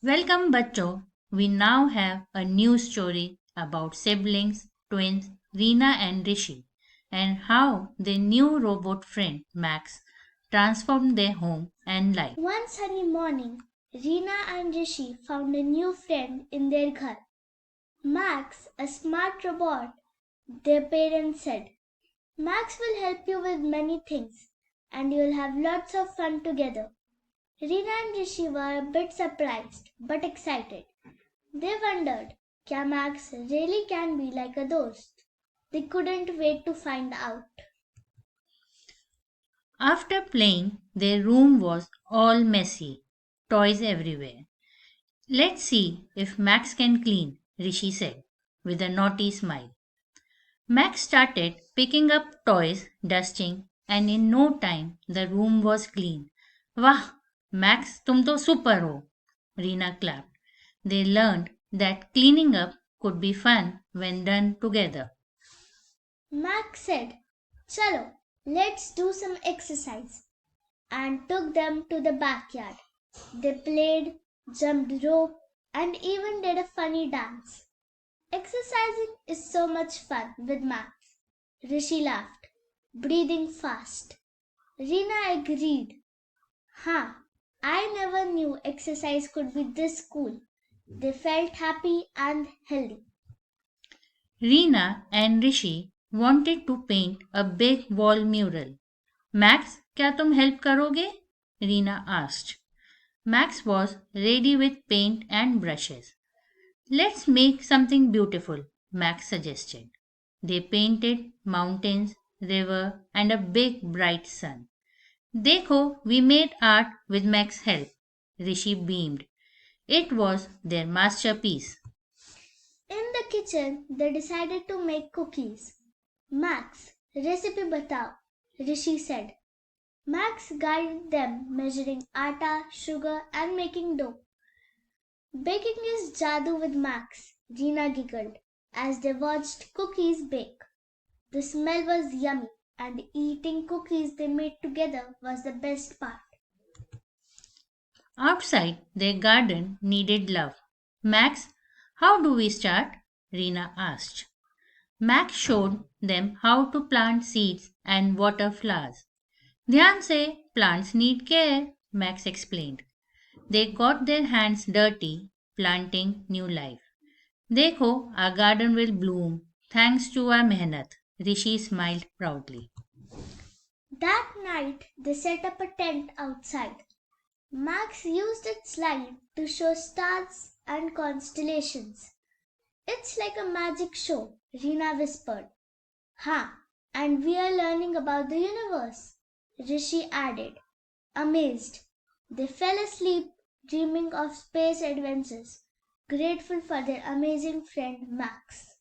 Welcome, Bachcho. We now have a new story about siblings, twins, Rina and Rishi, and how their new robot friend Max transformed their home and life. One sunny morning, Rina and Rishi found a new friend in their ghar. Max, a smart robot, their parents said. Max will help you with many things, and you'll have lots of fun together. Rina and Rishi were a bit surprised, but excited. They wondered, can Max really can be like a dost? They couldn't wait to find out. After playing, their room was all messy, toys everywhere. Let's see if Max can clean, Rishi said, with a naughty smile. Max started picking up toys, dusting, and in no time the room was clean. Wah! Max, तुम तो super हो, Reena clapped. They learned that cleaning up could be fun when done together. Max said, Chalo, let's do some exercise, and took them to the backyard. They played, jumped rope, and even did a funny dance. Exercising is so much fun with Max. Rishi laughed, breathing fast. Rina agreed. Huh, I never knew exercise could be this cool. They felt happy and healthy. Reena and Rishi wanted to paint a big wall mural. Max, क्या तुम help करोगे? Reena asked. Max was ready with paint and brushes. Let's make something beautiful, Max suggested. They painted mountains, river, and a big bright sun. Dekho, we made art with Max's help. Rishi beamed. It was their masterpiece. In the kitchen, they decided to make cookies. Max, recipe batao, Rishi said. Max guided them, measuring atta, sugar, and making dough. Baking is jadoo with Max, Gina giggled as they watched cookies bake. The smell was yummy, and eating cookies they made together was the best part. Outside, their garden needed love. Max, how do we start? Rina asked. Max showed them how to plant seeds and water flowers. ध्यान से, plants need care, Max explained. They got their hands dirty, planting new life. देखो, our garden will bloom, thanks to our mehnat. Rishi smiled proudly. That night, they set up a tent outside. Max used its light to show stars and constellations. It's like a magic show, Rina whispered. Ha! And we are learning about the universe, Rishi added, amazed. They fell asleep, dreaming of space adventures, grateful for their amazing friend Max.